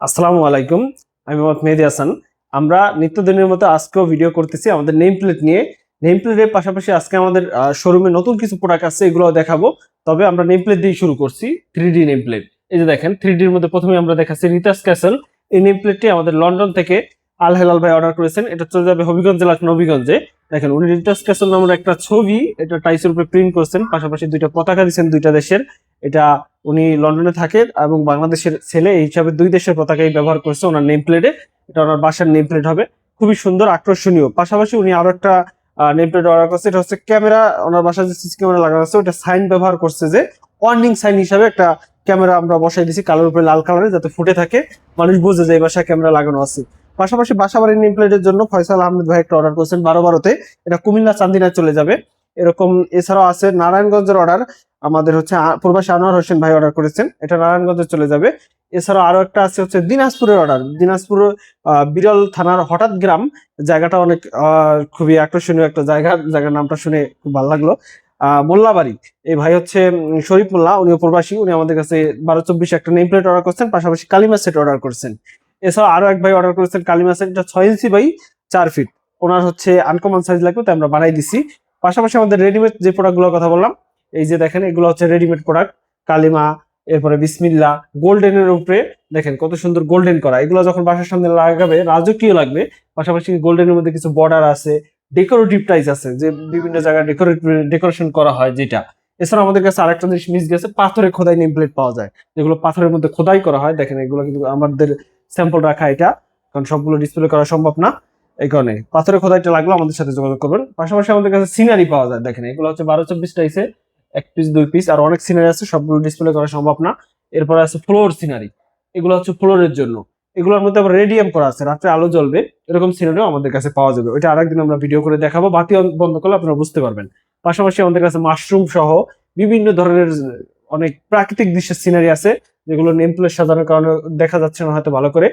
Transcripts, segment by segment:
আসসালামু আলাইকুম। আমি মোহাম্মদ মেহেদী হাসান। আমরা নিত্যদিনের মতো আজকেও ভিডিও করতেছি আমাদের নেম প্লেট নিয়ে। নেম প্লেটের পাশাপাশি আজকে আমাদের শোরুমে নতুন কিছু প্রোডাক্ট আছে, এগুলো দেখাবো। তবে আমরা নেম প্লেট দিয়ে শুরু করছি। 3D name plate. এই যে দেখেন, 3Dর মধ্যে প্রথমে আমরা দেখাচ্ছি রিতাস ক্যাসেল। এই নেম প্লেটটি আমাদের লন্ডন থেকে আল হেলাল ভাই অর্ডার করেছেন। এটা চলে যাবে হবিগঞ্জ জেলার নবীগঞ্জে। দেখেন, উনি রিতাস ক্যাসেল নামের একটা ছবি এটা টাইসের উপরে প্রিন্ট করছেন, পাশাপাশি দুইটা পতাকা দিচ্ছেন দুইটা দেশের। এটা উনি লন্ডনে থাকে এবং বাংলাদেশের ছেলে, এই হিসাবে দুই দেশের পতাকাই ব্যবহার করছে ওনার নেম প্লেটে। এটা ওনার বাসার নেম প্লেট হবে, খুবই সুন্দর আকর্ষণীয়। পাশাপাশি উনি আরো একটা নেম প্লেট অর্ডার করছে, এটা হচ্ছে ক্যামেরা। ওনার বাসায় যে সিসি ক্যামেরা লাগানো আছে ওটা সাইন ব্যবহার করছে, যে ওয়ার্নিং সাইন হিসাবে একটা ক্যামেরা আমরা বসাই দিছি কালোর উপরে লাল কালারে, যাতে ফুটে থাকে, মানুষ বুঝে যে এই বাসায় ক্যামেরা লাগানো আছে। পাশাপাশি বাসাবাড়ির নেম প্লেটের জন্য ফয়সাল আহমেদ ভাই একটা অর্ডার করছেন 12/12-তে, এটা কুমিল্লা চান্দিনায় চলে যাবে এরকম। এছাড়াও আছে নারায়ণগঞ্জের অর্ডার, আমাদের হচ্ছে প্রবাসী আনোয়ার হোসেন ভাই অর্ডার করেছেন, এটা নারায়ণগঞ্জে চলে যাবে। এছাড়াও আরো একটা আছে হচ্ছে দিনাজপুরের অর্ডার, দিনাজপুর বিরল থানার হঠাৎ গ্রাম, জায়গাটা অনেক খুবই আকর্ষণীয় একটা জায়গা, জায়গার নামটা শুনে খুব ভালো লাগলো। মোল্লাবাড়ি, এই ভাই হচ্ছে শরীফ মোল্লা, উনিও প্রবাসী, উনি আমাদের কাছে 12/24 একটা নেম প্লেট অর্ডার করছেন, পাশাপাশি কালিমা সেট অর্ডার করছেন। এছাড়াও আরো এক ভাই অর্ডার করেছেন কালিমা সেট, এটা 6 ইঞ্চি বাই 4 ফিট, ওনার হচ্ছে আনকমন সাইজ লাগবে, তাই আমরা বানাই দিছি। পাশাপাশি আমাদের রেডিমেড যে প্রোডাক্ট গুলোর কথা বললাম, এই যে দেখেন, এগুলো হচ্ছে রেডিমেড প্রোডাক্ট। কালিমা, এরপরে বিসমিল্লা, গোল্ডেনের উপরে দেখেন কত সুন্দর গোল্ডেন করা, এগুলো যখন বাসার সামনে লাগাবে রাজকীয় লাগবে। পাশাপাশি গোল্ডেনের মধ্যে কিছু বর্ডার আছে, ডেকোরেটিভ টাইস আছে, যে বিভিন্ন জায়গায় ডেকোরেশন করা হয় যেটা। এছাড়া আমাদের কাছে আরেকটা জিনিস মিস গেছে, পাথরে খোদাই নেম প্লেট পাওয়া যায়, যেগুলো পাথরের মধ্যে খোদাই করা হয়। দেখেন, এগুলো কিন্তু আমাদের স্যাম্পল রাখা, এটা কারণ সবগুলো ডিসপ্লে করা সম্ভব না, এই কারণে পাথরের খোদাইটা লাগলো আমাদের সাথে যোগাযোগ করবেন। পাশাপাশি আমাদের কাছে সিনারি পাওয়া যায়, দেখেন এগুলো হচ্ছে 12/24 টাইসে, 1 পিস 2 পিস, আর অনেক সিনারি আছে, সবগুলো ডিসপ্লে করা সম্ভব না। এরপর আছে ফ্লোর সিনারি, এগুলো হচ্ছে ফ্লোরের জন্য। এগুলোর মধ্যে আবার রেডিয়াম করা আছে, রাত্রে আলো জ্বলবে, এরকম সিনারিও আমাদের কাছে পাওয়া যাবে। ওইটা আরেকদিন আমরা ভিডিও করে দেখাবো, বাতি বন্ধ করলে আপনারা বুঝতে পারবেন। পাশাপাশি আমাদের কাছে মাশরুম সহ বিভিন্ন ধরনের অনেক প্রাকৃতিক দৃশ্যের সিনারি আছে, যেগুলো নেম প্লেট সাজানোর কারণে দেখা যাচ্ছে না হয়তো ভালো করে।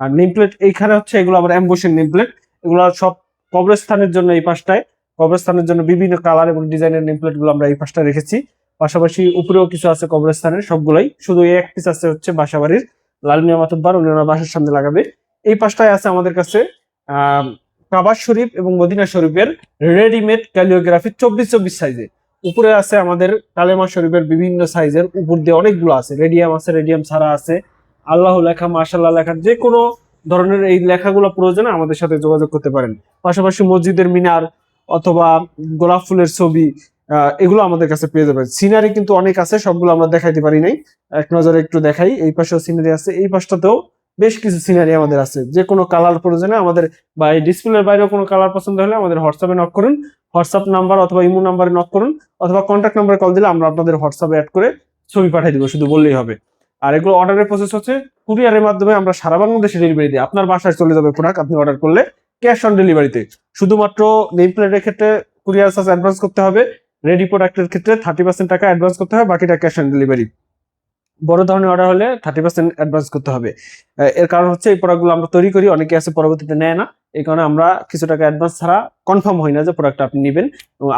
আর নেম প্লেট এইখানে হচ্ছে এগুলো আবার অ্যাম্বুশের নেম প্লেট, এগুলো সব কবরস্থানের জন্য। এই পাশটায় কবরস্থানের জন্য বিভিন্ন কালার এবং ডিজাইনের নেম প্লেট গুলো আমরা এই পাশটা রেখেছি। পাশাপাশি উপরেও কিছু আছে কবরস্থানের, সবগুলাই। শুধু এই এক পিস আছে হচ্ছে বাসাবাড়ির লাল মিয়া মাতুব্বার, উনি ওনার বাসার সামনে লাগাবে। এই পাশটায় আছে আমাদের কাছে কাবা শরীফ এবং মদিনা শরীফের রেডিমেড ক্যালিওগ্রাফি 24/24 সাইজে। উপরে আছে আমাদের কালেমা শরীফের বিভিন্ন সাইজের, উপর দিয়ে অনেকগুলো আছে, রেডিয়াম আছে, রেডিয়াম ছাড়া আছে, আল্লাহ লেখা, মাশাআল্লাহ লেখা, যে কোনো ধরনের এই লেখাগুলো প্রয়োজনে আমাদের সাথে যোগাযোগ করতে পারেন। পাশাপাশি মসজিদের মিনার অথবা গোলাপ ফুলের ছবি, এগুলো আমাদের কাছে পেয়ে যাবেন। সিনারি কিন্তু অনেক আছে, সবগুলো আমরা দেখাইতে পারি নাই, এক নজরে একটু দেখাই। এই পাশেও সিনারি আছে, এই পাশটাতেও বেশ কিছু সিনারি আমাদের আছে। যে কোনো কালার প্রয়োজনে আমাদের, বা এই ডিসপ্লের বাইরেও কোনো কালার পছন্দ হলে আমাদের হোয়াটসঅ্যাপে নক করুন, হোয়াটসঅ্যাপ নাম্বার অথবা ইমো নাম্বারে নক করুন, অথবা কন্ট্যাক্ট নাম্বারে কল দিলে আমরা আপনাদের হোয়াটসঅ্যাপে অ্যাড করে ছবি পাঠিয়ে দিব, শুধু বললেই হবে। আর এগুলো অর্ডারের প্রসেস হচ্ছে কুরিয়ারের মাধ্যমে আমরা সারা বাংলাদেশে ডেলিভারি দিই, আপনার বাসায় চলে যাবে প্রোডাক্ট আপনি অর্ডার করলে, ক্যাশ অন ডেলিভারিতে। শুধুমাত্র নেম প্লেটের ক্ষেত্রে কুরিয়ার চার্জ অ্যাডভান্স করতে হবে, রেডি প্রোডাক্টের ক্ষেত্রে 30% টাকা অ্যাডভান্স করতে হবে, বাকিটা ক্যাশ অন ডেলিভারি। বড় ধরনের অর্ডার হলে 30% অ্যাডভান্স করতে হবে। এর কারণ হচ্ছে এই প্রোডাক্টগুলো আমরা তৈরি করি, অনেকে আছে পরবর্তীতে নেয় না, এই কারণে আমরা কিছু টাকা অ্যাডভান্স ছাড়া কনফার্ম হই না যে প্রোডাক্টটা আপনি নেবেন।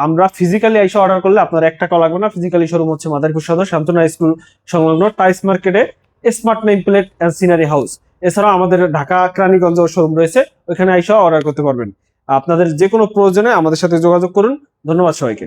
আমরা ফিজিক্যালি এসে অর্ডার করলে আপনার 1 টাকা লাগবে না। ফিজিক্যালি শোরুম হচ্ছে মাদারীপুর সদর শান্তনা স্কুল সংলগ্ন টাইস মার্কেটে, smart name plate and scenery house. এছাড়াও আমাদের ঢাকা কেরানীগঞ্জ শোরুম রয়েছে, ওইখানে এসে অর্ডার করতে পারবেন। আপনাদের যে কোনো প্রয়োজনে আমাদের সাথে যোগাযোগ করুন। ধন্যবাদ সবাইকে।